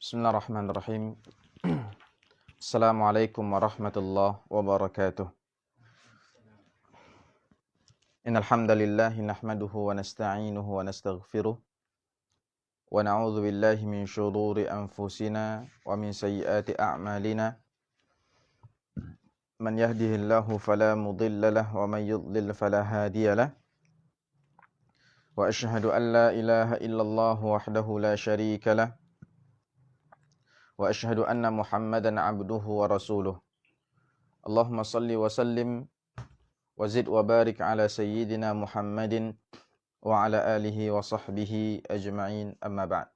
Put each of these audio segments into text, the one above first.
Bismillahirrahmanirrahim. Assalamualaikum warahmatullahi wabarakatuh. Innal hamdalillah nahmaduhu wa nasta'inuhu wa nastaghfiruh wa na'udzu billahi min shururi anfusina wa min sayyiati a'malina. Man yahdihillahu fala mudilla lahu wa man yudlil fala hadiya lahu. Wa asyhadu an la ilaha illallah wahdahu la syarika lahu. Wa asyhadu anna Muhammadan abduhu wa rasuluh. Allahumma salli wa sallim wa zid wa barik ala sayyidina Muhammadin wa ala alihi wa sahbihi ajma'in, amma ba'd.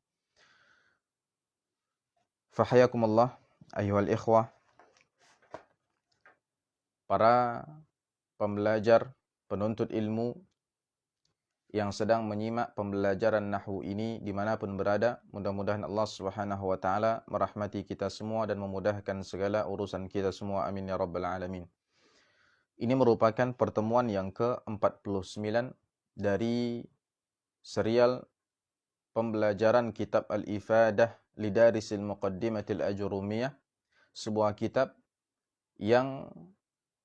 Fahayakumullah ayyuhal ikhwah, para pembelajar, penuntut ilmu yang sedang menyimak pembelajaran nahwu ini dimanapun berada. Mudah-mudahan Allah Subhanahu wa ta'ala merahmati kita semua dan memudahkan segala urusan kita semua. Amin ya rabbal alamin. Ini merupakan pertemuan yang ke-49 dari serial pembelajaran kitab Al-Ifadah Lidarisil Muqaddimatil Ajurumiyah, sebuah kitab yang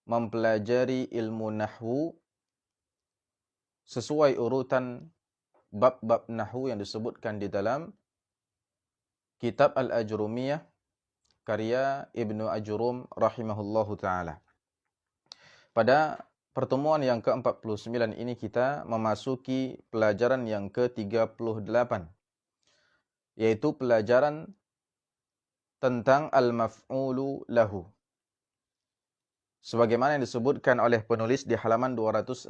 mempelajari ilmu nahwu sesuai urutan bab-bab nahwu yang disebutkan di dalam kitab Al-Ajurumiyah karya Ibnu Ajurum rahimahullahu ta'ala. Pada pertemuan yang ke-49 ini kita memasuki pelajaran yang ke-38, yaitu pelajaran tentang al-maf'ulu lahu. Sebagaimana yang disebutkan oleh penulis di halaman 261.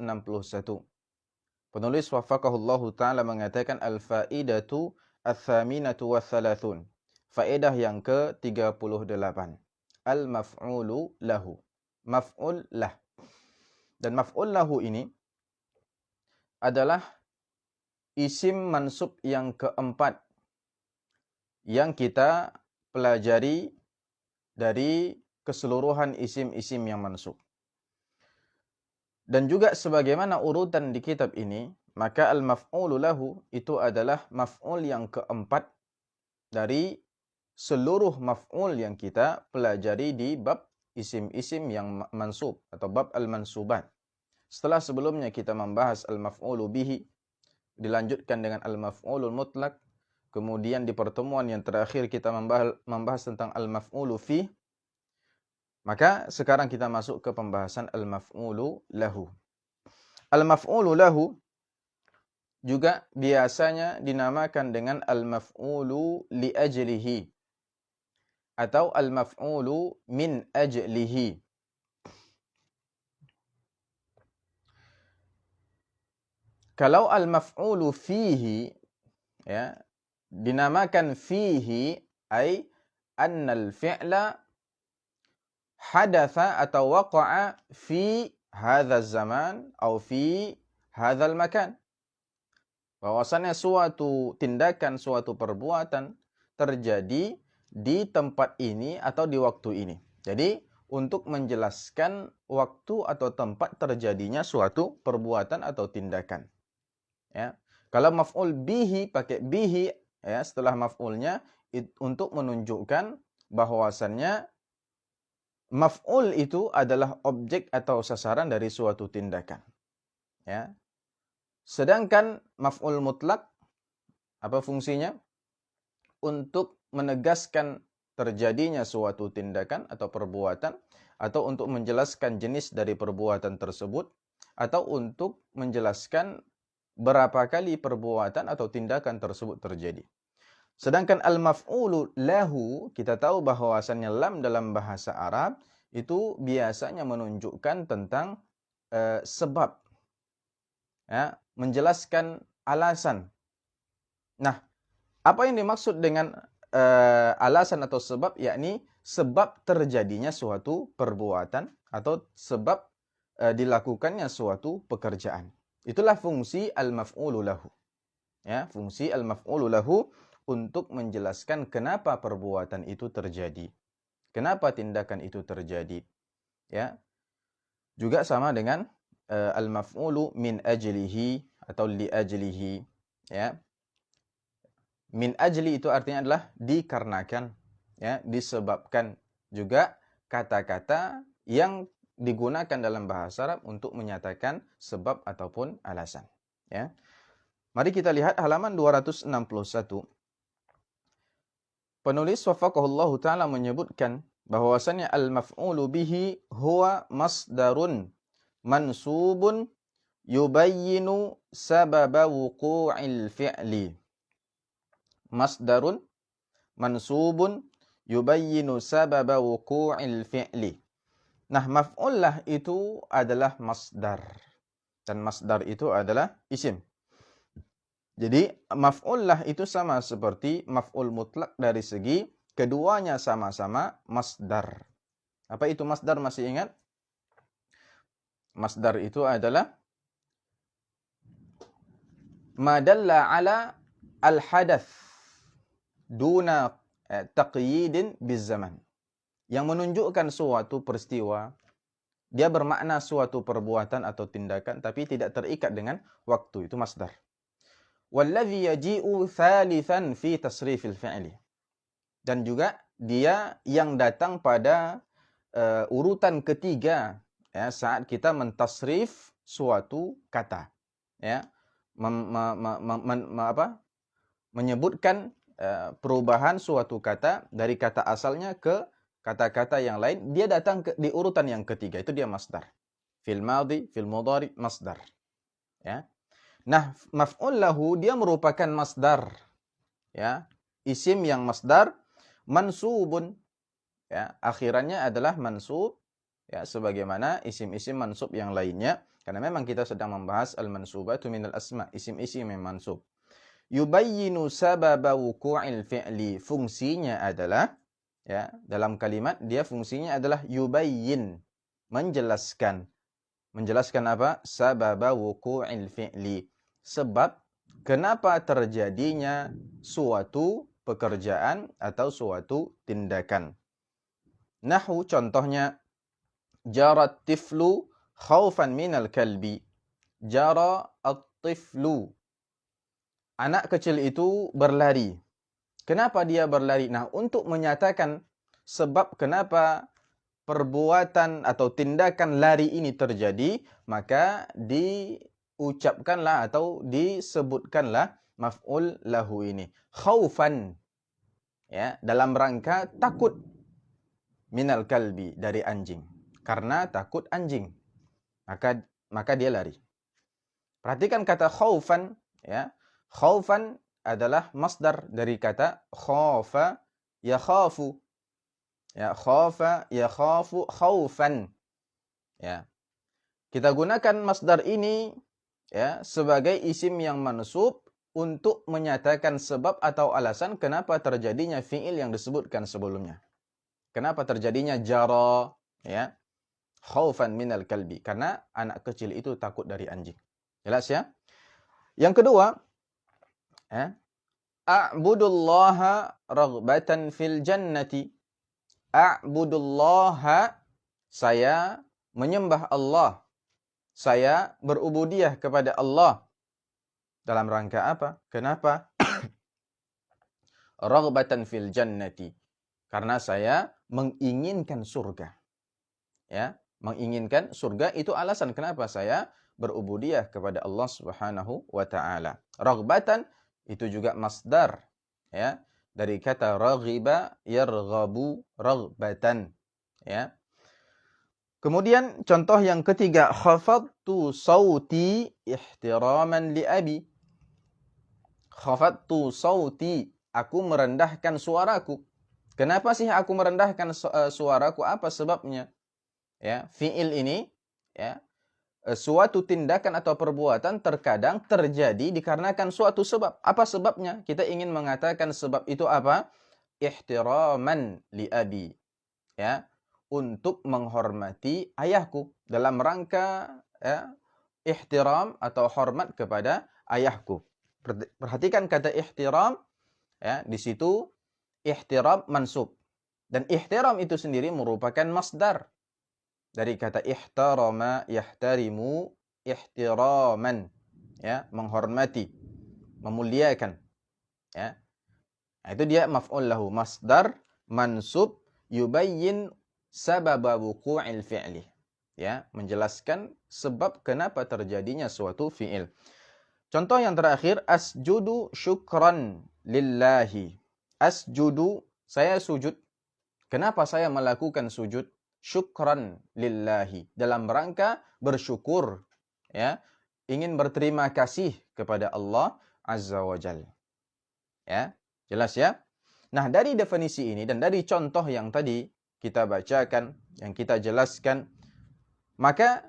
Penulis wafaqahullahu ta'ala mengatakan al-faidatu ats-tsaminatu watsalathun. Faedah yang ke-38. Al-maf'ulu lahu. Maf'ul lah. Dan maf'ul lahu ini adalah isim mansub yang keempat yang kita pelajari dari keseluruhan isim-isim yang mansub. Dan juga sebagaimana urutan di kitab ini, maka al-maf'ulu lahu itu adalah maf'ul yang keempat dari seluruh maf'ul yang kita pelajari di bab isim-isim yang mansub atau bab al-mansubat. Setelah sebelumnya kita membahas al-maf'ulu bihi, dilanjutkan dengan al-maf'ulul mutlak, kemudian di pertemuan yang terakhir kita membahas tentang al-maf'ulu fi. Maka sekarang kita masuk ke pembahasan al-maf'ulu lahu. Al-maf'ulu lahu juga biasanya dinamakan dengan al-maf'ulu li ajlihi atau al-maf'ulu min ajlihi. kalau al-maf'ulu fihi, ya, dinamakan fihi, ay annal fi'la hadatha atau waqa'a fi hadha zaman atau fi hadha makan. Bahwasannya suatu tindakan, suatu perbuatan terjadi di tempat ini atau di waktu ini. Jadi, untuk menjelaskan waktu atau tempat terjadinya suatu perbuatan atau tindakan. Ya. Kalau maf'ul bihi, pakai bihi, ya, setelah maf'ulnya, untuk menunjukkan bahwasannya maf'ul itu adalah objek atau sasaran dari suatu tindakan. Ya. Sedangkan maf'ul mutlak, apa fungsinya? Untuk menegaskan terjadinya suatu tindakan atau perbuatan, atau untuk menjelaskan jenis dari perbuatan tersebut, atau untuk menjelaskan berapa kali perbuatan atau tindakan tersebut terjadi. Sedangkan al-maf'ulu lahu, kita tahu bahwasannya lam dalam bahasa Arab itu biasanya menunjukkan tentang sebab, ya, menjelaskan alasan. Nah, apa yang dimaksud dengan alasan atau sebab, yakni sebab terjadinya suatu perbuatan atau sebab dilakukannya suatu pekerjaan. Itulah fungsi al-maf'ulu lahu. Ya, fungsi al-maf'ulu lahu untuk menjelaskan kenapa perbuatan itu terjadi. Kenapa tindakan itu terjadi. Ya. Juga sama dengan al-maf'ulu min ajlihi atau li ajlihi. Ya. Min ajli itu artinya adalah dikarenakan, ya, disebabkan. Juga kata-kata yang digunakan dalam bahasa Arab untuk menyatakan sebab ataupun alasan. Ya. Mari kita lihat halaman 261. Penulis wafaqahullahu ta'ala menyebutkan bahwasannya al-maf'ulu bihi huwa masdarun mansubun yubayyinu sababa wuqu'il fi'li. Masdarun mansubun yubayyinu sababa wuqu'il fi'li. Nah, maf'ul lah itu adalah masdar. Dan masdar itu adalah isim. Jadi, maf'ul lah itu sama seperti maf'ul mutlak dari segi keduanya sama-sama masdar. Apa itu masdar, masih ingat? Masdar itu adalah madalla ala al-hadath duna taqyidin bizaman. Yang menunjukkan suatu peristiwa, dia bermakna suatu perbuatan atau tindakan, tapi tidak terikat dengan waktu. Itu masdar. Walladhi yaji'u thalithan fi tasrifil fi'li. Dan juga dia yang datang pada urutan ketiga, ya, saat kita mentasrif suatu kata. Ya. Menyebutkan perubahan suatu kata dari kata asalnya ke kata-kata yang lain, dia datang di urutan yang ketiga. Itu dia masdar. Fil madhi, fil mudhari, masdar. Ya. Nah, maf'ul lahu dia merupakan masdar. Ya. Isim yang masdar mansubun. Ya, akhirannya adalah mansub, ya, sebagaimana isim-isim mansub yang lainnya. Karena memang kita sedang membahas al-mansubatu minal asma, isim-isim yang mansub. Yubayyinu sababa wuqu'il fi'li. Fungsinya adalah, ya, dalam kalimat dia fungsinya adalah yubayyin, menjelaskan. Menjelaskan apa? Sababa wuqu'il fi'li. Sebab kenapa terjadinya suatu pekerjaan atau suatu tindakan. Nahu, contohnya, jarat tiflu khaufan minal kalbi. Jara at-tiflu. Anak kecil itu berlari. Kenapa dia berlari? Nah, untuk menyatakan sebab kenapa perbuatan atau tindakan lari ini terjadi, maka diucapkanlah atau disebutkanlah maf'ul lahu ini. Khaufan, ya, dalam rangka takut, minal kalbi, dari anjing. Karena takut anjing, maka dia lari. Perhatikan kata khaufan, ya. Khaufan adalah masdar dari kata khafa yakhafu. Ya, khafa yakhafu khaufan. Ya. Kita gunakan masdar ini, ya sebagai isim yang mansub untuk menyatakan sebab atau alasan kenapa terjadinya fiil yang disebutkan sebelumnya. Kenapa terjadinya jara, ya? Khaufan minal kalbi, karena anak kecil itu takut dari anjing. Jelas ya? Yang kedua, ya, a'budullaha raghbatan fil jannati. A'budullaha, saya menyembah Allah. Saya berubudiyah kepada Allah. Dalam rangka apa? Kenapa? Raghbatan fil jannati. Karena saya menginginkan surga. Ya, menginginkan surga itu alasan kenapa saya berubudiyah kepada Allah Subhanahu wa taala. Raghbatan itu juga masdar, ya, dari kata raghiba yarghabu raghbatan, ya. Kemudian contoh yang ketiga, khafadtu sauti ihtiraman li abi. Khafadtu sauti, aku merendahkan suaraku. Kenapa sih aku merendahkan suaraku? Apa sebabnya? Ya, fiil ini, ya, suatu tindakan atau perbuatan terkadang terjadi dikarenakan suatu sebab. Apa sebabnya? Kita ingin mengatakan sebab itu apa? Ihtiraman li abi. Ya, untuk menghormati ayahku, dalam rangka, ya, ihtiram atau hormat kepada ayahku. Perhatikan kata ihtiram, ya, di situ ihtiram mansub. Dan ihtiram itu sendiri merupakan masdar dari kata ihtarama yahtarimu ihtiraman, ya, menghormati, memuliakan, ya. Nah, itu dia maf'ul lahu, masdar mansub yubayyin sababa wuqu'il fi'li, ya, menjelaskan sebab kenapa terjadinya suatu fi'il. Contoh yang terakhir, asjudu syukran lillahi. Asjudu, saya sujud. Kenapa saya melakukan sujud? Syukran lillahi, dalam rangka bersyukur, ya, ingin berterima kasih kepada Allah Azza wa Jalla. Ya, jelas ya? Nah, dari definisi ini dan dari contoh yang tadi kita bacakan, yang kita jelaskan, maka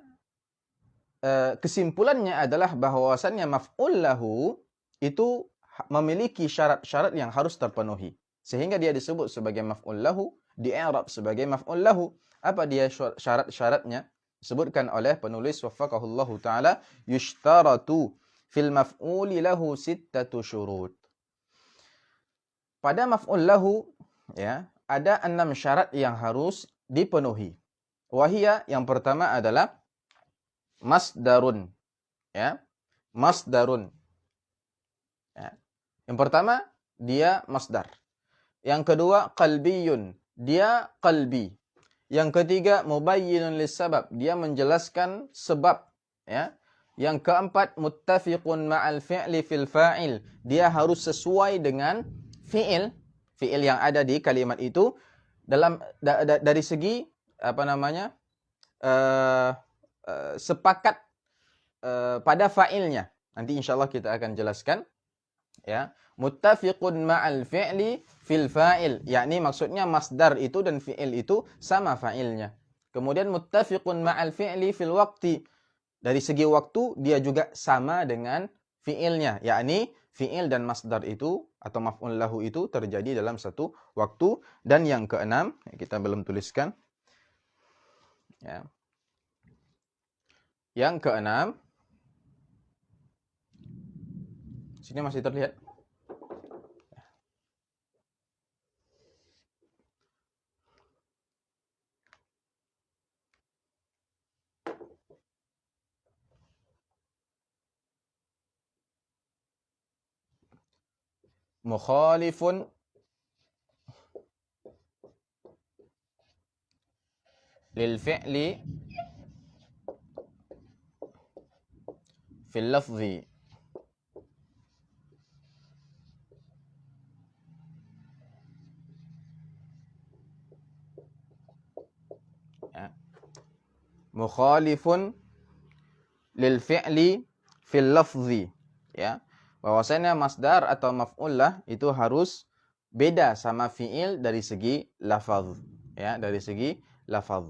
kesimpulannya adalah bahwasannya maf'ul lahu itu memiliki syarat-syarat yang harus terpenuhi, sehingga dia disebut sebagai maf'ul lahu, di i'rab sebagai maf'ul lahu. Apa dia syarat-syaratnya? Disebutkan oleh penulis waffaqahullahu taala, yushtaratu fil maf'uli lahu sittatu syurut. Pada maf'ul lahu, ya, ada 6 syarat yang harus dipenuhi. Wahia, yang pertama adalah masdarun, ya. Masdarun. Ya. Yang pertama, dia masdar. Yang kedua, qalbiyun, dia qalbi. Yang ketiga, mubayyinun lis-sabab, dia menjelaskan sebab, ya. Yang keempat, muttafiqun ma'al fi'li fil fa'il, dia harus sesuai dengan fi'il yang ada di kalimat itu dalam dari segi apa namanya? Sepakat pada fa'ilnya. Nanti insyaallah kita akan jelaskan, ya. Muttafiqun ma'al fi'li fil fa'il, yakni maksudnya masdar itu dan fi'il itu sama fa'ilnya. Kemudian muttafiqun ma'al fi'li fil waqti, dari segi waktu dia juga sama dengan fi'ilnya, yakni fi'il dan masdar itu atau maf'ul lahu itu terjadi dalam satu waktu. Dan yang keenam, kita belum tuliskan, ya. Yang keenam, sini masih terlihat. Mukhalifun lil fi'li fil lafzi. Ya. Mukhalifun lil fi'li fil lafzi, ya. Bahwasanya masdar atau maf'ul lah itu harus beda sama fi'il dari segi lafaz, ya, dari segi lafaz.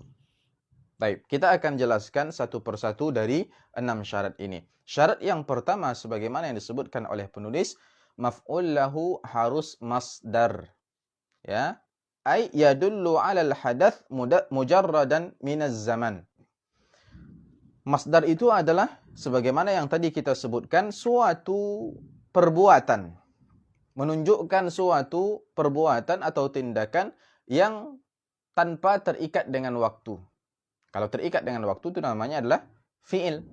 Baik, kita akan jelaskan satu persatu dari 6 syarat ini. Syarat yang pertama sebagaimana yang disebutkan oleh penulis, maf'ul lahu harus masdar. Ya. Ay yadullu 'alal hadath mujarradan minaz zaman. Masdar itu adalah sebagaimana yang tadi kita sebutkan suatu perbuatan. Menunjukkan suatu perbuatan atau tindakan yang tanpa terikat dengan waktu. Kalau terikat dengan waktu itu namanya adalah fi'il.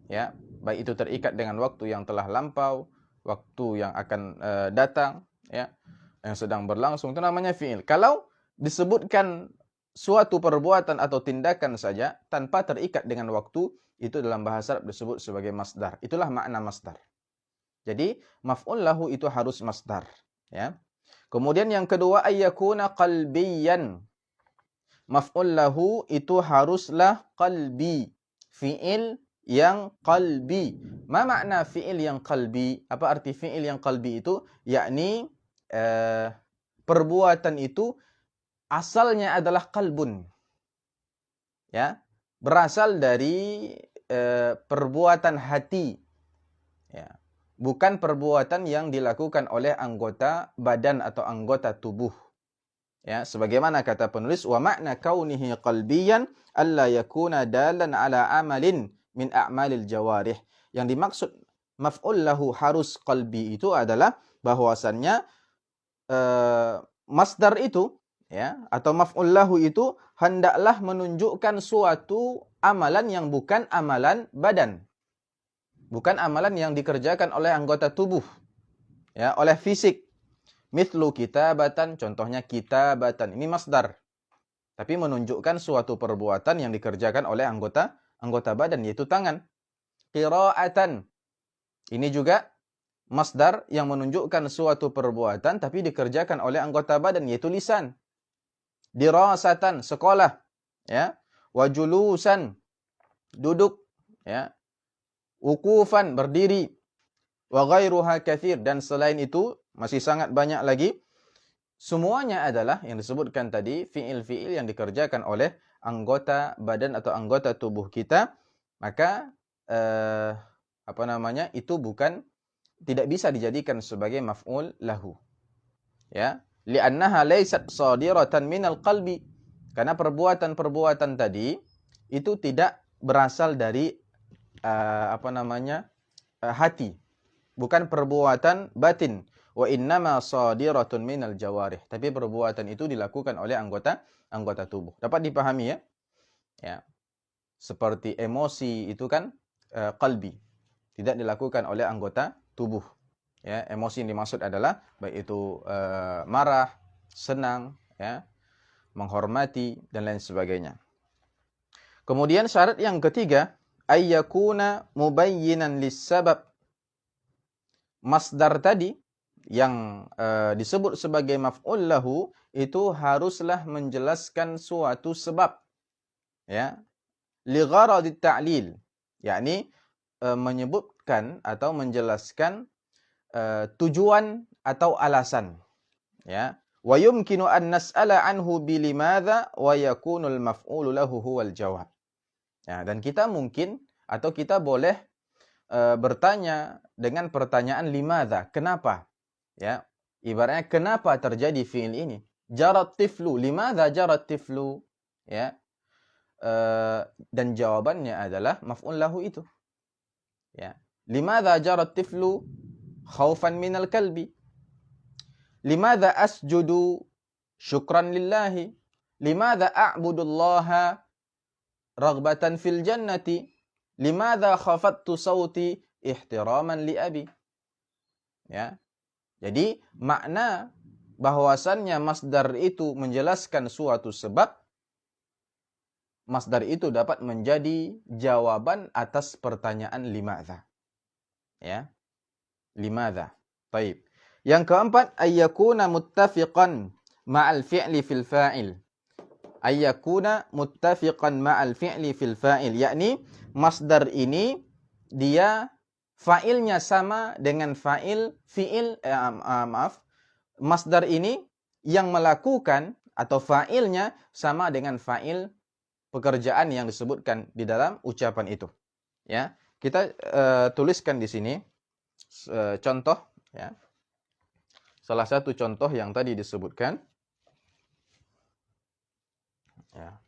Ya, baik itu terikat dengan waktu yang telah lampau, waktu yang akan datang, ya, yang sedang berlangsung, itu namanya fi'il. Kalau disebutkan suatu perbuatan atau tindakan saja tanpa terikat dengan waktu, itu dalam bahasa Arab disebut sebagai masdar. Itulah makna masdar. Jadi maf'ul lahu itu harus masdar, ya. Kemudian yang kedua, ayyakuna qalbiyan. Maf'ul lahu itu haruslah qalbi. Fi'il yang qalbi. Ma makna fi'il yang qalbi? Apa arti fi'il yang qalbi itu? Yakni perbuatan itu asalnya adalah qalbun. Ya, berasal dari perbuatan hati. Ya. Bukan perbuatan yang dilakukan oleh anggota badan atau anggota tubuh. Ya, sebagaimana kata penulis, wa makna kaunihi qalbiyan alla yakuna dalan ala amalin min a'malil jawarih. Yang dimaksud maf'ul lahu harus qalbi itu adalah bahwasannya masdar itu, ya, atau maf'ul lahu itu hendaklah menunjukkan suatu amalan yang bukan amalan badan. Bukan amalan yang dikerjakan oleh anggota tubuh, ya, oleh fisik. Mithlu kitabatan, contohnya kitabatan. Ini masdar. Tapi menunjukkan suatu perbuatan yang dikerjakan oleh anggota badan, yaitu tangan. Qira'atan. Ini juga masdar yang menunjukkan suatu perbuatan tapi dikerjakan oleh anggota badan, yaitu lisan. Dirasatan, sekolah. Ya. Wajulusan, duduk. Ya. Wukufan, berdiri. Wa ghairuha katsir, dan selain itu masih sangat banyak lagi. Semuanya adalah yang disebutkan tadi fi'il-fi'il yang dikerjakan oleh anggota badan atau anggota tubuh kita, maka itu tidak bisa dijadikan sebagai maf'ul lahu. Ya, li'annaha laysat shadiratan minal qalbi. Karena perbuatan-perbuatan tadi itu tidak berasal dari hati. Bukan perbuatan batin. Wa innama shadiratun minal jawarih. Tapi perbuatan itu dilakukan oleh anggota tubuh. Dapat dipahami, ya? Ya. Seperti emosi itu kan qalbi. Tidak dilakukan oleh anggota tubuh. Ya, emosi yang dimaksud adalah baik itu marah, senang, ya, menghormati dan lain sebagainya. Kemudian syarat yang ketiga, ayyakuna mubayyinan lis-sabab. Masdar tadi yang disebut sebagai maf'ul lahu itu haruslah menjelaskan suatu sebab, ya, li gharadit ta'lil, yakni menyebutkan atau menjelaskan tujuan atau alasan, ya. Wa yumkinu an nas'ala anhu bi limadza wa yakunu al maf'ul lahu huwal jawab. Ya, dan kita mungkin atau kita boleh bertanya dengan pertanyaan limadza, kenapa? Ya, ibaratnya kenapa terjadi fi'il ini? Jarat tiflu, limadza jarat tiflu? Ya. Dan jawabannya adalah maf'ul lahu itu. Ya. Limadza jarat tiflu khaufan minal kalbi? Limadza asjudu syukran lillahi? Limadza a'budullaha raghbatan fil jannati? Limadza khafattu sauti ihtiraman li abi? Ya. Jadi makna bahwasannya masdar itu menjelaskan suatu sebab, masdar itu dapat menjadi jawaban atas pertanyaan limadza. Ya. Limadza. Baik. Yang keempat, ayyakuna muttafiqan ma'al fi'li fil fa'il. Ayyakuna muttafiqan ma'al fi'li fil fa'il, yakni masdar ini dia fa'ilnya sama dengan masdar ini yang melakukan atau fa'ilnya sama dengan fa'il pekerjaan yang disebutkan di dalam ucapan itu. Ya, kita tuliskan di sini contoh, ya. Salah satu contoh yang tadi disebutkan, ya.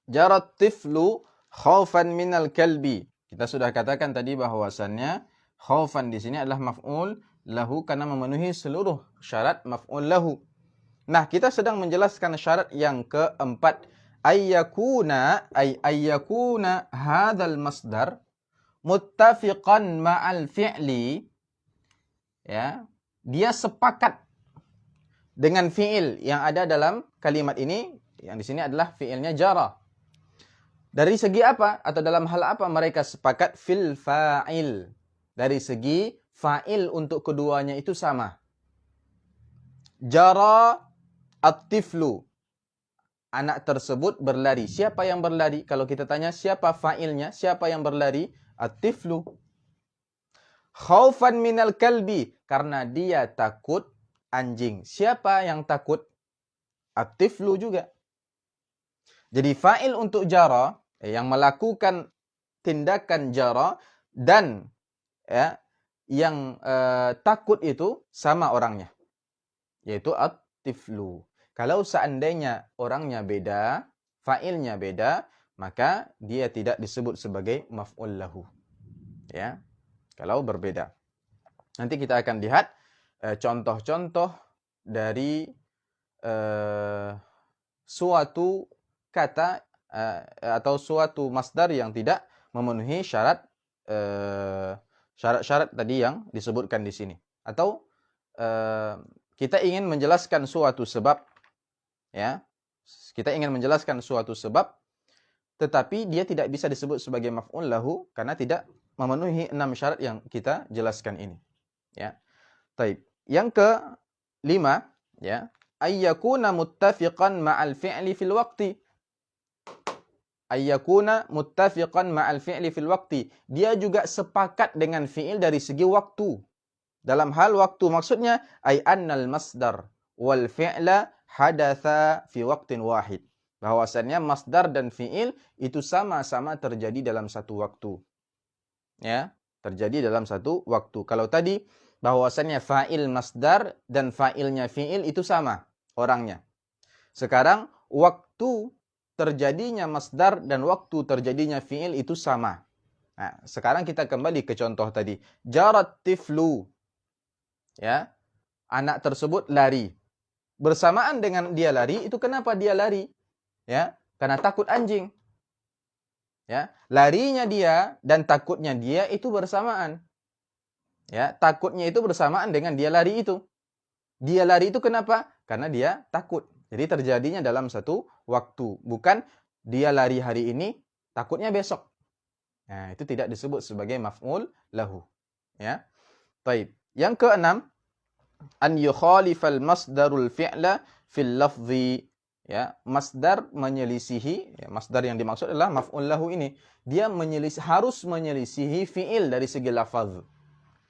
Jarat tiflu khaufan minal kalbi. Kita sudah katakan tadi bahwasannya khaufan di sini adalah maf'ul lahu karena memenuhi seluruh syarat maf'ul lahu. Nah, kita sedang menjelaskan syarat yang keempat. Ayyakuna hadzal masdar muttafiqan ma'al fi'li. Ya, dia sepakat dengan fi'il yang ada dalam kalimat ini, yang di sini adalah fi'ilnya jara. Dari segi apa? Atau dalam hal apa mereka sepakat? Fil fa'il. Dari segi fa'il untuk keduanya itu sama. Jara at-tiflu. Anak tersebut berlari. Siapa yang berlari? Kalau kita tanya siapa fa'ilnya, siapa yang berlari? At-tiflu. Khaufan minal kalbi. Karena dia takut anjing. Siapa yang takut? At-tiflu juga. Jadi fa'il untuk jara, yang melakukan tindakan jara, dan ya, yang takut itu sama orangnya, yaitu at-tiflu. Kalau seandainya orangnya beda, fa'ilnya beda, maka dia tidak disebut sebagai maf'ul lahu. Ya, kalau berbeda. Nanti kita akan lihat contoh-contoh dari suatu kata atau suatu masdar yang tidak memenuhi syarat-syarat tadi yang disebutkan di sini. Atau kita ingin menjelaskan suatu sebab, ya. Kita ingin menjelaskan suatu sebab, tetapi dia tidak bisa disebut sebagai maf'ul lahu karena tidak memenuhi 6 syarat yang kita jelaskan ini. Ya. Taib. Yang ke-5, ya, ayyakuna muttafiqan ma'al fi'li fil waqti. Ayyakuna muttafiqan ma'al fi'li fil waqti. Dia juga sepakat dengan fi'il dari segi waktu. Dalam hal waktu maksudnya ay annal masdar wal fi'la hadatha fi waqtin wahid. Bahwasannya masdar dan fi'il itu sama-sama terjadi dalam satu waktu. Ya, terjadi dalam satu waktu. Kalau tadi bahwasannya fa'il masdar dan fa'ilnya fi'il itu sama orangnya. Sekarang waktu terjadinya masdar dan waktu terjadinya fi'il itu sama. Nah, sekarang kita kembali ke contoh tadi. Jarat tiflu. Ya. Anak tersebut lari. Bersamaan dengan dia lari, itu kenapa dia lari? Ya, karena takut anjing. Ya, larinya dia dan takutnya dia itu bersamaan. Ya, takutnya itu bersamaan dengan dia lari itu. Dia lari itu kenapa? Karena dia takut. Jadi terjadinya dalam satu waktu. Bukan dia lari hari ini, takutnya besok. Nah, itu tidak disebut sebagai maf'ul lahu. Ya. Taib. Yang keenam, an yukhalifal masdarul fi'la fil lafzi. Ya, masdar menyelisihi, ya, masdar yang dimaksud adalah maf'ul lahu ini. Dia harus menyelisihi fi'il dari segi lafaz.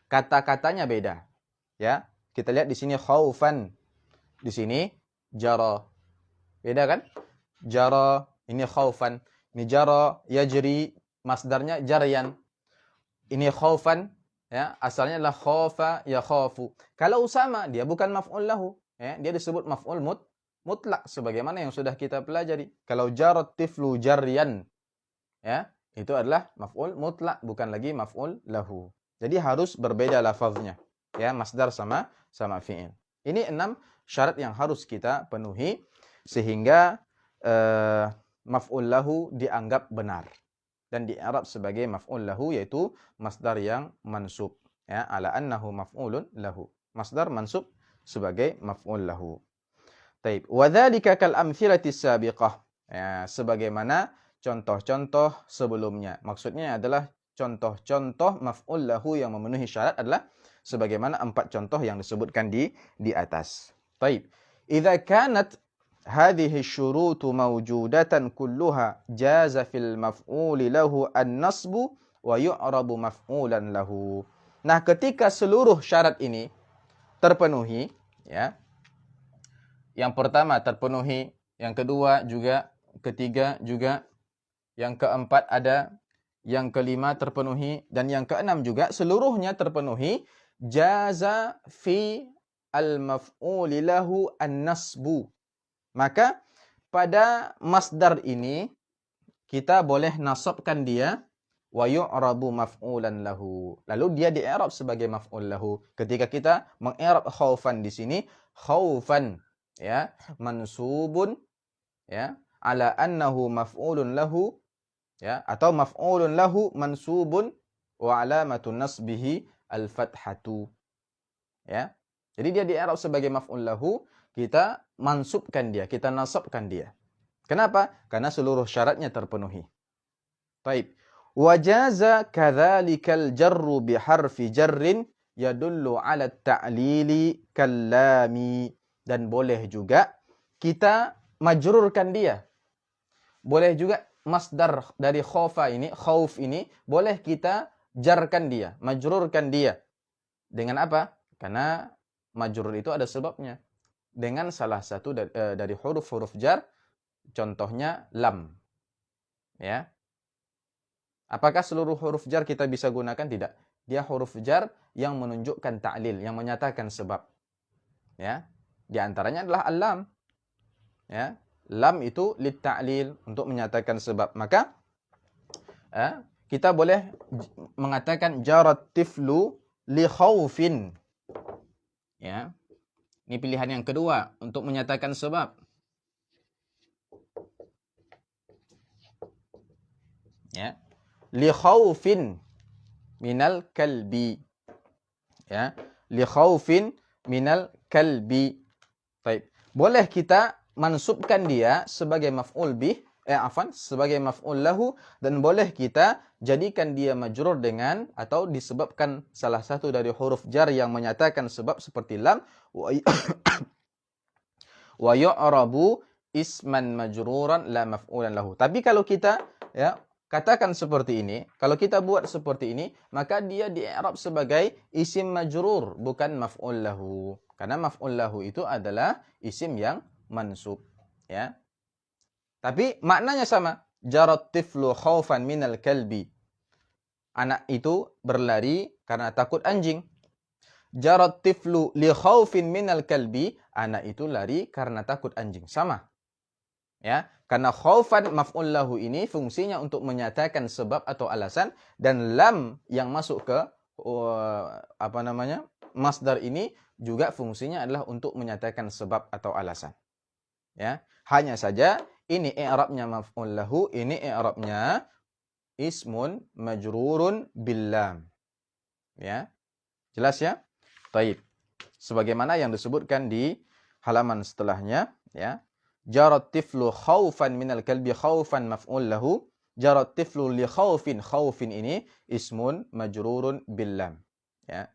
Kata-katanya beda. Ya. Kita lihat di sini khaufan. Di sini jara. Beda kan? Jara, ini khaufan. Ini jara, yajri, masdarnya jaryan. Ini khaufan, ya, asalnya adalah khaufa, ya khafu. Kalau sama, dia bukan maf'ul lahu. Ya, dia disebut maf'ul mutlak, sebagaimana yang sudah kita pelajari. Kalau jarat tiflu jaryan, ya, itu adalah maf'ul mutlak, bukan lagi maf'ul lahu. Jadi harus berbeda lafaznya. Ya, masdar sama fi'il. Ini 6 syarat yang harus kita penuhi sehingga maf'ul lahu dianggap benar dan di'rab sebagai maf'ul lahu, yaitu masdar yang mansub, ya, ala annahu maf'ulun lahu. Masdar mansub sebagai maf'ul lahu. Taib. Wa dzalika kal amthilati sabiqah. Ya, sebagaimana contoh-contoh sebelumnya. Maksudnya adalah contoh-contoh maf'ul lahu yang memenuhi syarat adalah sebagaimana 4 contoh yang disebutkan di atas. Baik. Idza kanat hadhihi syurutu mawjudatan kulluha jaza fil maf'uli lahu an-nasbu wa yu'rabu maf'ulan lahu. Nah, ketika seluruh syarat ini terpenuhi, ya. Yang pertama terpenuhi, yang kedua juga, ketiga juga, yang keempat ada, yang kelima terpenuhi, dan yang keenam juga seluruhnya terpenuhi, jaza fi al-maf'uli lahu an-nasbu. Maka pada masdar ini kita boleh nasabkan dia wa yu'rabu maf'ulan lahu. Lalu dia di-i'rab sebagai maf'ul lahu. Ketika kita meng-i'rab khaufan di sini, khaufan ya, mansubun ya, ala annahu maf'ulun lahu ya, atau maf'ulun lahu mansubun wa alamatun nasbihi al-fathatu. Ya. Jadi dia di-i'rab sebagai maf'ul lahu, kita mansubkan dia, kita nasabkan dia. Kenapa? Karena seluruh syaratnya terpenuhi. Baik. Wajaza kadzalikal jarru biharfi jarrin yadullu 'ala at-ta'lili kallami. Dan boleh juga kita majrurkan dia. Boleh juga masdar dari khaufa ini, khauf ini, boleh kita jarkan dia, majrurkan dia. Dengan apa? Karena majrur itu ada sebabnya. Dengan salah satu dari huruf-huruf jar, contohnya lam. Ya. Apakah seluruh huruf jar kita bisa gunakan? Tidak. Dia huruf jar yang menunjukkan ta'lil, yang menyatakan sebab. Ya. Di antaranya adalah al-lam. Ya. Lam itu lit ta'lil, untuk menyatakan sebab. Maka kita boleh mengatakan jarat tiflu li khaufin. Ya. Ini pilihan yang kedua untuk menyatakan sebab. Ya. Li khaufin minal kalbi. Ya. Li khaufin minal kalbi. Baik. Boleh kita mansubkan dia sebagai maf'ul bih, sebagai maf'ul lahu, dan boleh kita jadikan dia majrur dengan atau disebabkan salah satu dari huruf jar yang menyatakan sebab seperti lam wa yu'rabu isman majruran la maf'ulan lahu. Tapi kalau kita katakan seperti ini, kalau kita buat seperti ini, maka dia di-i'rab sebagai isim majrur, bukan maf'ul lahu. Karena maf'ul lahu itu adalah isim yang mansub, ya. Tapi maknanya sama. Jarat tiflu khaufan minal kalbi. Anak itu berlari karena takut anjing. Jarat tiflu li khaufin minal kalbi. Anak itu lari karena takut anjing. Sama. Ya, karena khaufan maf'ul lahu ini fungsinya untuk menyatakan sebab atau alasan, dan lam yang masuk ke masdar ini juga fungsinya adalah untuk menyatakan sebab atau alasan. Ya, hanya saja ini i'rabnya maf'ul lahu, ini i'rabnya ismun majrurun bil lam. Ya. Jelas ya? Baik. Sebagaimana yang disebutkan di halaman setelahnya, ya. Jarat tiflu khaufan minal kalbi, khaufan maf'ul lahu, jarat tiflu li khaufin, khaufin ini ismun majrurun bil lam. Ya.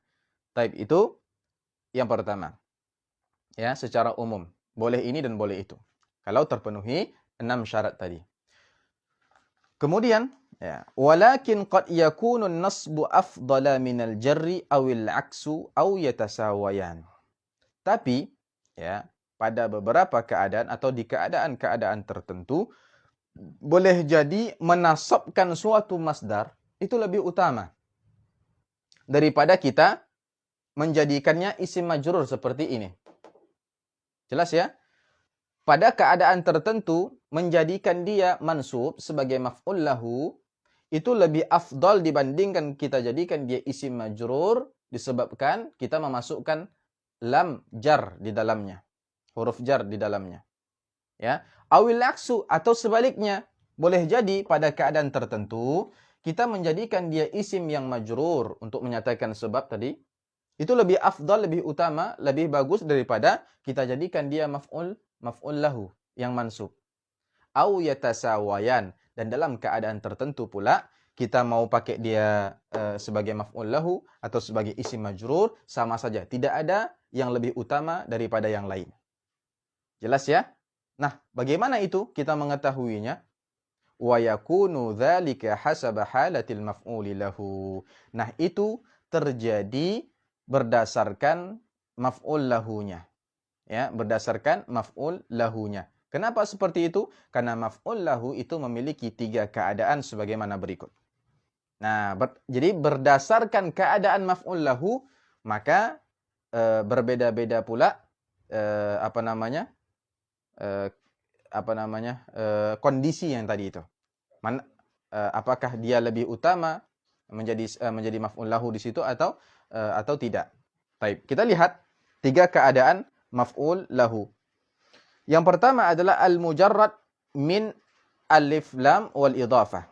Baik, itu yang pertama. Ya, secara umum. Boleh ini dan boleh itu. Kalau terpenuhi 6 syarat tadi. Kemudian, ya, walakin qad yakunu an-nasbu afdala minal jarri awil aksu aw yatasawayan. Tapi, ya, pada beberapa keadaan atau di keadaan-keadaan tertentu, boleh jadi menasabkan suatu masdar itu lebih utama daripada kita menjadikannya isim majrur seperti ini. Jelas ya? Pada keadaan tertentu, menjadikan dia mansub sebagai maf'ul lahu, itu lebih afdal dibandingkan kita jadikan dia isim majrur, disebabkan kita memasukkan lam jar di dalamnya. Huruf jar di dalamnya. Ya. Awil aksu, atau sebaliknya. Boleh jadi pada keadaan tertentu, kita menjadikan dia isim yang majrur untuk menyatakan sebab tadi. Itu lebih afdal, lebih utama, lebih bagus daripada kita jadikan dia maf'ul lahu yang mansub. Au yatasawayan, dan dalam keadaan tertentu pula kita mau pakai dia sebagai maf'ul lahu atau sebagai isim majrur sama saja. Tidak ada yang lebih utama daripada yang lain. Jelas ya? Nah, bagaimana itu kita mengetahuinya? Wa yakunu dzalika hasaba halatil maf'uli lahu. Nah, itu terjadi berdasarkan maf'ul lahunya. Ya, berdasarkan maf'ul lahunya. Kenapa seperti itu? Karena maf'ul lahu itu memiliki 3 keadaan sebagaimana berikut. Nah, jadi berdasarkan keadaan maf'ul lahu, maka berbeda-beda pula kondisi yang tadi itu. Apakah dia lebih utama menjadi maf'ul lahu di situ atau tidak. Baik, kita lihat 3 keadaan maf'ul lahu. Yang pertama adalah al-mujarrad min alif lam wal idhafah.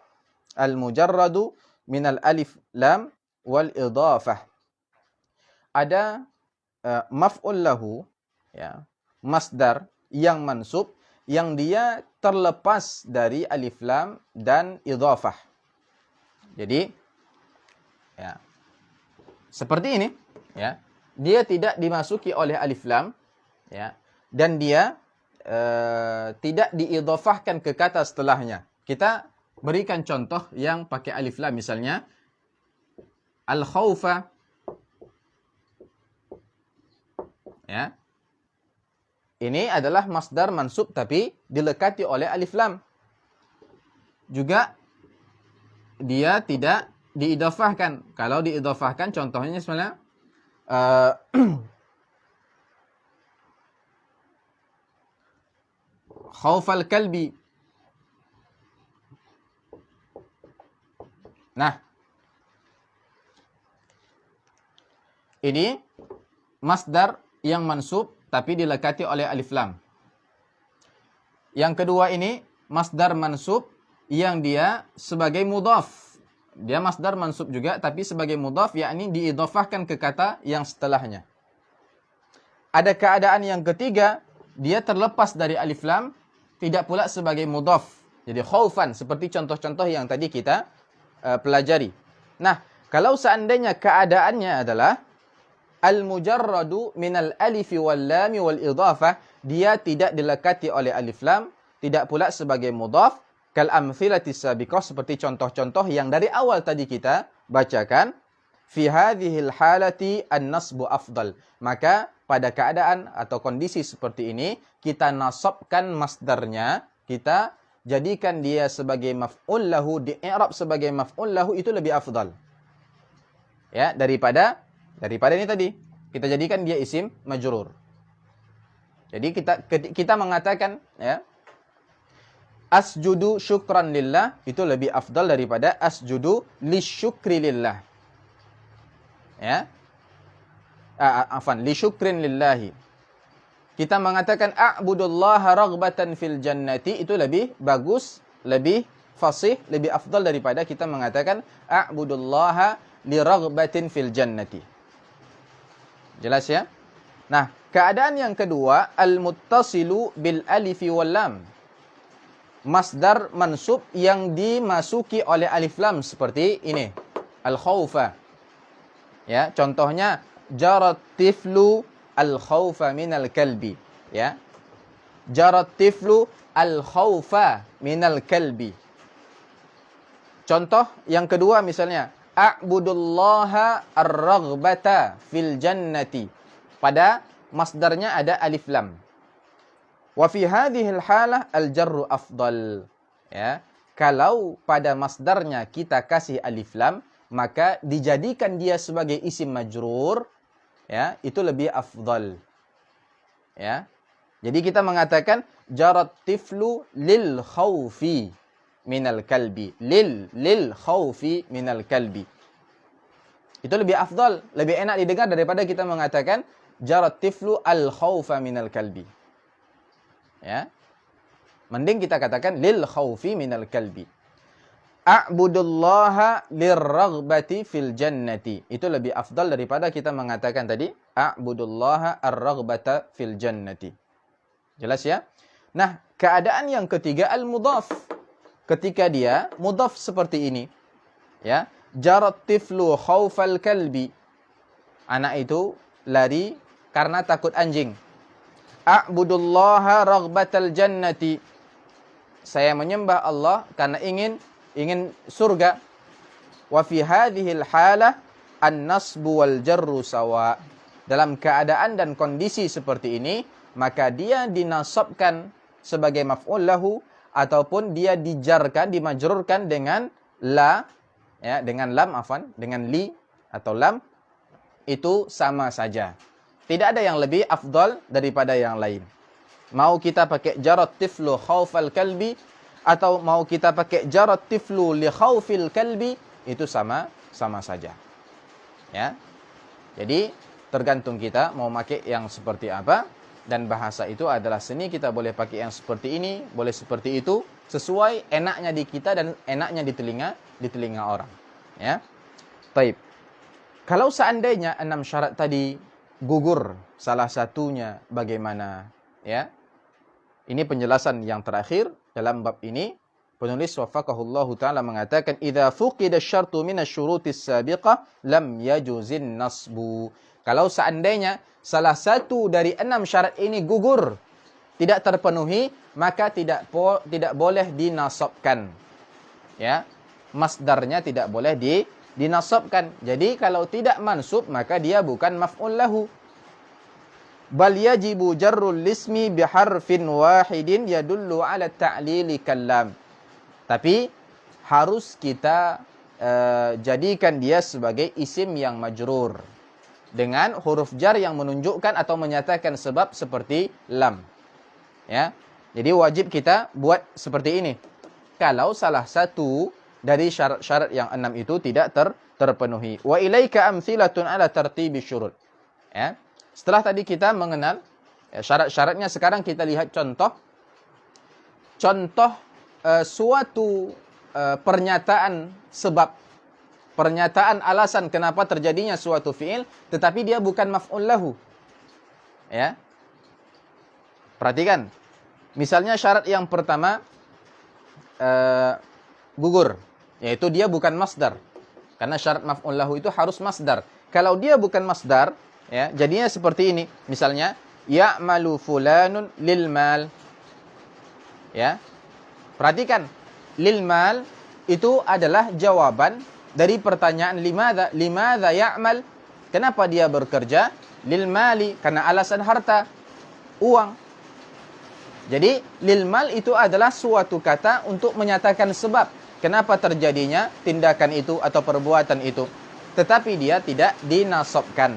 Al-mujarradu min al-alif lam wal idhafah. Ada maf'ul lahu, ya, masdar yang mansub yang dia terlepas dari alif lam dan idhafah. Jadi ya, seperti ini, ya. Dia tidak dimasuki oleh alif lam, ya, dan dia tidak diidhafahkan ke kata setelahnya. Kita berikan contoh yang pakai alif lam, misalnya al-khaufa, ya. Ini adalah masdar mansub tapi dilekati oleh alif lam. Juga dia tidak diidhafahkan. Kalau diidhafahkan contohnya misalnya khaufal kalbi. Nah, ini masdar yang mansub tapi dilekati oleh alif lam. Yang kedua ini masdar mansub yang dia sebagai mudhaf. Dia masdar mansub juga tapi sebagai mudhaf, yakni diidhafahkan ke kata yang setelahnya. Ada keadaan yang ketiga, dia terlepas dari alif lam, tidak pula sebagai mudhaf. Jadi khaufan, seperti contoh-contoh yang tadi kita pelajari. Nah, kalau seandainya keadaannya adalah al-mujarradu minal alifi wal lami wal idhafah, dia tidak dilekati oleh alif lam, tidak pula sebagai mudhaf, kal amthilatis sabiqah, seperti contoh-contoh yang dari awal tadi kita bacakan. Fi hadhil halati an-nasbu afdal. Maka pada keadaan atau kondisi seperti ini, kita nasabkan masdarnya, kita jadikan dia sebagai maf'ul lahu, di i'rab sebagai maf'ul lahu, itu lebih afdal. Ya, daripada ini tadi, kita jadikan dia isim majrur. Jadi kita mengatakan, ya, asjudu syukran lillah, itu lebih afdal daripada asjudu lisyukri lillah. Ya. Lisyukrin lillahi. Kita mengatakan a'budullaha raghbatan fil jannati, itu lebih bagus, lebih fasih, lebih afdal daripada kita mengatakan a'budullaha liraghbatin fil jannati. Jelas ya? Nah, keadaan yang kedua, al-muttasilu bil alifi wal lam. Masdar mansub yang dimasuki oleh alif lam seperti ini. Al-khaufa. Ya, contohnya jarat tiflu al-khaufa minal kalbi. Ya. Jarat tiflu al-khaufa minal kalbi. Contoh yang kedua misalnya a'budullaha ar-raghbata fil jannati. Pada masdarnya ada alif lam. Wa fi hadhil halah al-jarru afdal. Ya. Kalau pada masdarnya kita kasih alif lam, maka dijadikan dia sebagai isim majrur, ya, itu lebih afdal. Ya. Jadi kita mengatakan jarat tiflu lil khaufi minal kalbi. Lil khaufi minal kalbi. Itu lebih afdal, lebih enak didengar daripada kita mengatakan jarat tiflu al khaufa minal kalbi. Ya. Mending kita katakan lil khaufi minal kalbi. A'budullaha lirraghbati fil jannati. Itu lebih afdal daripada kita mengatakan tadi a'budullaha ar-raghbata fil jannati. Jelas ya? Nah, keadaan yang ketiga al-mudhaf. ketika dia mudhaf seperti ini. Ya, jarat tiflu khaufal kalbi. Anak itu lari karena takut anjing. A'budullaha raghbatal jannati. Saya menyembah Allah karena ingin surga. Wa fi hadhil halah an-nasbu wal jarru sawa. Dalam keadaan dan kondisi seperti ini, maka dia dinasabkan sebagai maf'ul lahu ataupun dia dijarkan, dimajrurkan dengan la, ya, dengan lam dengan li atau lam, itu sama saja. Tidak ada yang lebih afdal daripada yang lain. Mau kita pakai jarat tiflu khaufal kalbi atau mau kita pakai jarat tiflu li khaufil kalbi, itu sama saja. Ya. Jadi tergantung kita mau pakai yang seperti apa, dan bahasa itu adalah seni, kita boleh pakai yang seperti ini, boleh seperti itu, sesuai enaknya di kita dan enaknya di telinga orang. Ya. Baik. Kalau seandainya 6 syarat tadi gugur salah satunya, bagaimana? Ya. Ini penjelasan yang terakhir dalam bab ini. Penulis wafaqahullahu ta'ala mengatakan, idza fuqida syartu minasyurutis sabiqah lam yajuzin nasbu. Kalau seandainya salah satu dari 6 syarat ini gugur, tidak terpenuhi, maka tidak boleh dinasabkan. Ya. Masdarnya tidak boleh dinasabkan. Jadi kalau tidak mansub, maka dia bukan maf'ul lahu. Bal yajibu jarrul ismi biharfin wahidin yadullu ala ta'lili kallam. Tapi harus kita jadikan dia sebagai isim yang majrur dengan huruf jar yang menunjukkan atau menyatakan sebab seperti lam. Ya. Jadi wajib kita buat seperti ini. Kalau salah satu dari syarat-syarat yang 6 itu tidak terpenuhi. Wa ilaika amthilatun ala tartibi syurut. Ya. Setelah tadi kita mengenal syarat-syaratnya, sekarang kita lihat contoh suatu pernyataan sebab, pernyataan alasan kenapa terjadinya suatu fi'il, tetapi dia bukan maf'ul lahu. Ya. Perhatikan. Misalnya syarat yang pertama gugur, yaitu dia bukan masdar. Karena syarat maf'ul lahu itu harus masdar. Kalau dia bukan masdar, ya, jadinya seperti ini. Misalnya, ya'malu fulanun lil mal. Ya. Perhatikan, lil mal itu adalah jawaban dari pertanyaan limadza ya'mal? Kenapa dia bekerja? Lil mali, karena alasan harta, uang. Jadi, lil mal itu adalah suatu kata untuk menyatakan sebab kenapa terjadinya tindakan itu atau perbuatan itu. Tetapi dia tidak dinasabkan.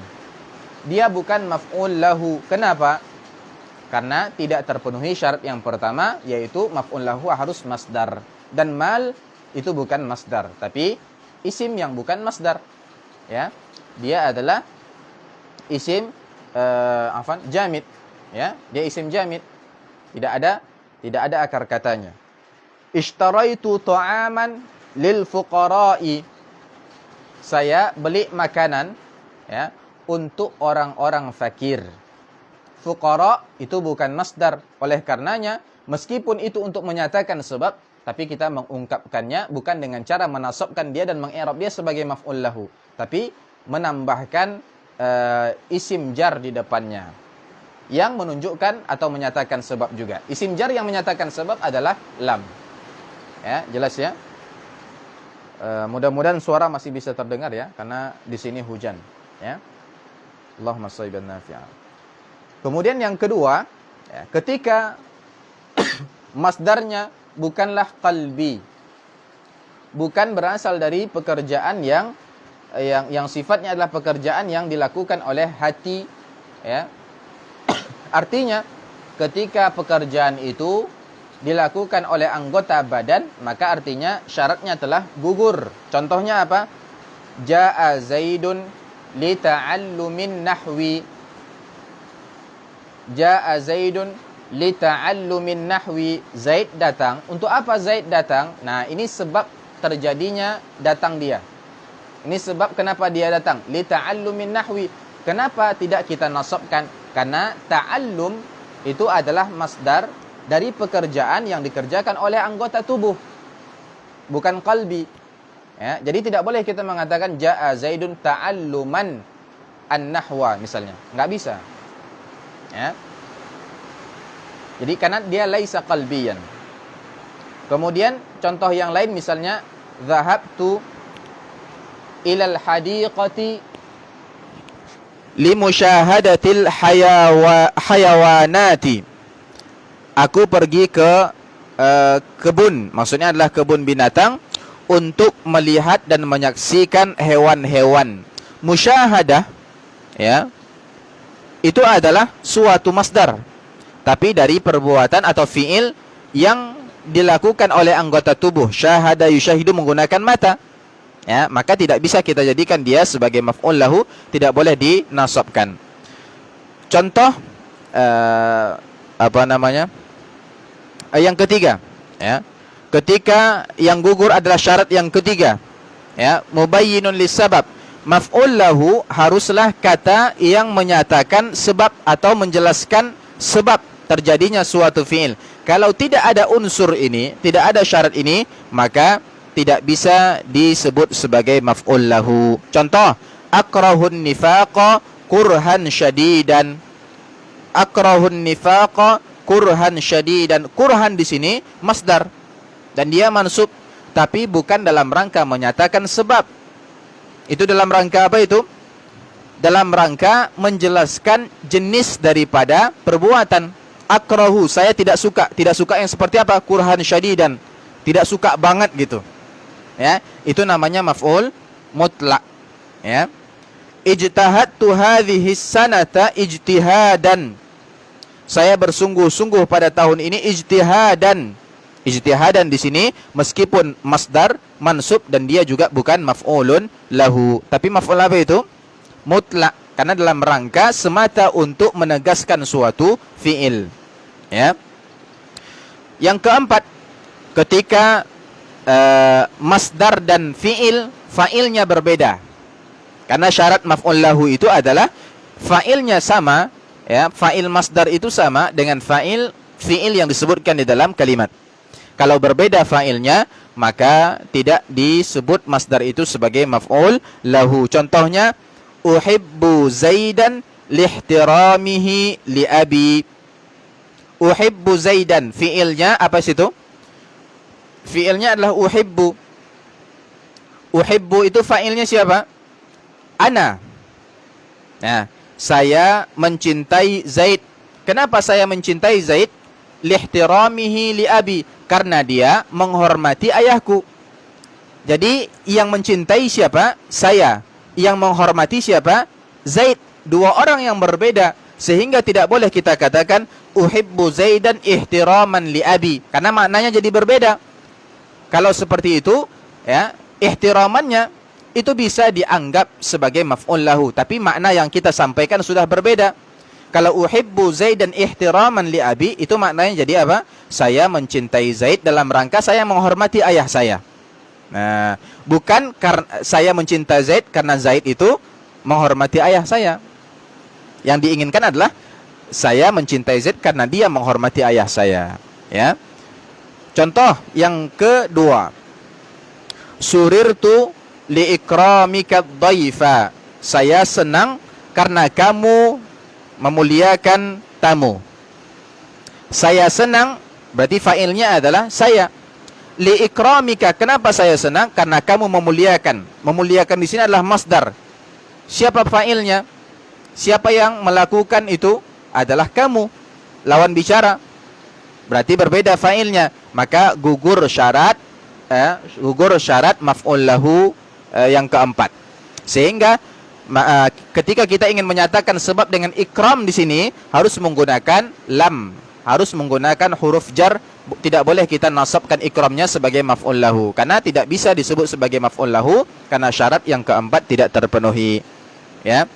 Dia bukan maf'ul lahu. Kenapa? Karena tidak terpenuhi syarat yang pertama, yaitu maf'ul lahu harus masdar. Dan mal itu bukan masdar, tapi isim yang bukan masdar. Ya. Dia adalah isim jamid. Ya, dia isim jamid. Tidak ada akar katanya. Ishtaraitu ta'aman lil fuqara'i. Saya beli makanan, ya, untuk orang-orang fakir. Fuqara itu bukan masdar. Oleh karenanya, meskipun itu untuk menyatakan sebab, tapi kita mengungkapkannya bukan dengan cara menasabkan dia dan mengi'rab dia sebagai maf'ul lahu, tapi menambahkan isim jar di depannya yang menunjukkan atau menyatakan sebab juga. Isim jar yang menyatakan sebab adalah lam. Ya, jelas ya? Mudah-mudahan suara masih bisa terdengar ya, karena di sini hujan, ya. Allahumma shayban nafi'an. Kemudian yang kedua, ya, ketika masdarnya bukanlah qalbi, bukan berasal dari pekerjaan yang sifatnya adalah pekerjaan yang dilakukan oleh hati, ya. Artinya ketika pekerjaan itu dilakukan oleh anggota badan, maka artinya syaratnya telah gugur. Contohnya apa? Ja'a Zaidun li ta'allumin nahwi. Ja'a Zaidun li ta'allumin nahwi. Zaid datang. Untuk apa Zaid datang? Nah, ini sebab terjadinya datang dia. Ini sebab kenapa dia datang. Li ta'allumin nahwi. Kenapa tidak kita nasabkan? Karena ta'allum itu adalah masdar dari pekerjaan yang dikerjakan oleh anggota tubuh. bukan qalbi. Ya, jadi tidak boleh kita mengatakan jaa Zaidun ta'alluman an-nahwa misalnya. Enggak bisa. Ya. Jadi karena dia laisa qalbiyan. Kemudian contoh yang lain misalnya dhahabtu ilal hadiqati limusyahadatil hayawanati. Aku pergi ke kebun, maksudnya adalah kebun binatang untuk melihat dan menyaksikan hewan-hewan. Musyahadah ya, itu adalah suatu masdar, tapi dari perbuatan atau fiil yang dilakukan oleh anggota tubuh. Syahada yusyahidu menggunakan mata. Ya, maka tidak bisa kita jadikan dia sebagai maf'ul lahu, tidak boleh dinasabkan. Contoh yang ketiga, ya. Ketika yang gugur adalah syarat yang ketiga, ya, mubayyinun lisabab. Maf'ul lahu haruslah kata yang menyatakan sebab atau menjelaskan sebab terjadinya suatu fi'il. Kalau tidak ada unsur ini, tidak ada syarat ini, maka tidak bisa disebut sebagai maf'ul lahu. Contoh, akrahun nifaqa kurhan syadidan. Akrahun nifaqa kurhan syadidan. Kurhan di sini masdar dan dia mansub, tapi bukan dalam rangka menyatakan sebab. Itu dalam rangka apa itu? Dalam rangka menjelaskan jenis daripada perbuatan. Akrahu, saya tidak suka. Tidak suka yang seperti apa? Kurhan syadidan. Tidak suka banget gitu. Ya, itu namanya maf'ul mutlak. Ya. Ijtahadtu hadhihi sanata ijtihadan. Saya bersungguh-sungguh pada tahun ini ijtihadan. Ijtihadan di sini meskipun masdar mansub dan dia juga bukan maf'ulun lahu, tapi maf'ul apa itu? Mutlak, karena dalam rangka semata untuk menegaskan suatu fi'il. Ya. Yang keempat, ketika masdar dan fi'il, fa'ilnya berbeda. Karena syarat maf'ul lahu itu adalah fa'ilnya sama, ya, fa'il masdar itu sama dengan fa'il fi'il yang disebutkan di dalam kalimat. Kalau berbeda fa'ilnya, maka tidak disebut masdar itu sebagai maf'ul lahu. Contohnya, uhibbu Zaidan lihtiramihi li abi. Uhibbu Zaidan, fi'ilnya apa situ? Fi'ilnya adalah uhibbu. Uhibbu itu fa'ilnya siapa? Ana. Nah, saya mencintai Zaid. Kenapa saya mencintai Zaid? Lihtiramihi li abi, karena dia menghormati ayahku. Jadi yang mencintai siapa? Saya. Yang menghormati siapa? Zaid. Dua orang yang berbeda, sehingga tidak boleh kita katakan uhibbu Zaidan ihtiraman li abi, karena maknanya jadi berbeda. Kalau seperti itu, ya, ihtiramannya itu bisa dianggap sebagai maf'ul lahu, tapi makna yang kita sampaikan sudah berbeda. Kalau uhibbu Zaidan ihtiraman li abi, itu maknanya jadi apa? Saya mencintai Zaid dalam rangka saya menghormati ayah saya. Nah, bukan karena saya mencintai Zaid karena Zaid itu menghormati ayah saya. Yang diinginkan adalah saya mencintai Zaid karena dia menghormati ayah saya. Ya. Contoh yang kedua, surirtu liikramika dhaifa. Saya senang karena kamu memuliakan tamu. Saya senang berarti fa'ilnya adalah saya. Liikramika, kenapa saya senang? Karena kamu memuliakan. Memuliakan di sini adalah masdar. Siapa fa'ilnya? Siapa yang melakukan itu? Adalah kamu. Lawan bicara. Berarti berbeda fa'ilnya. Maka gugur syarat maf'ul lahu yang keempat. Sehingga ketika kita ingin menyatakan sebab dengan ikram di sini harus menggunakan lam, harus menggunakan huruf jar. Tidak boleh kita nasabkan ikramnya sebagai maf'ul lahu, karena tidak bisa disebut sebagai maf'ul lahu karena syarat yang keempat tidak terpenuhi. Ya.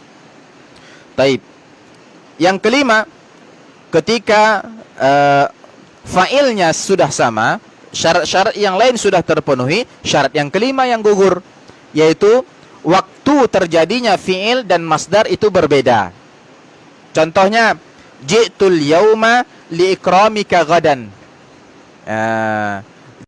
Baik. Yang kelima, ketika fa'ilnya sudah sama, syarat-syarat yang lain sudah terpenuhi, syarat yang kelima yang gugur, yaitu waktu terjadinya fi'il dan masdar itu berbeda. Contohnya, ji'tul yauma liikramika ghadan.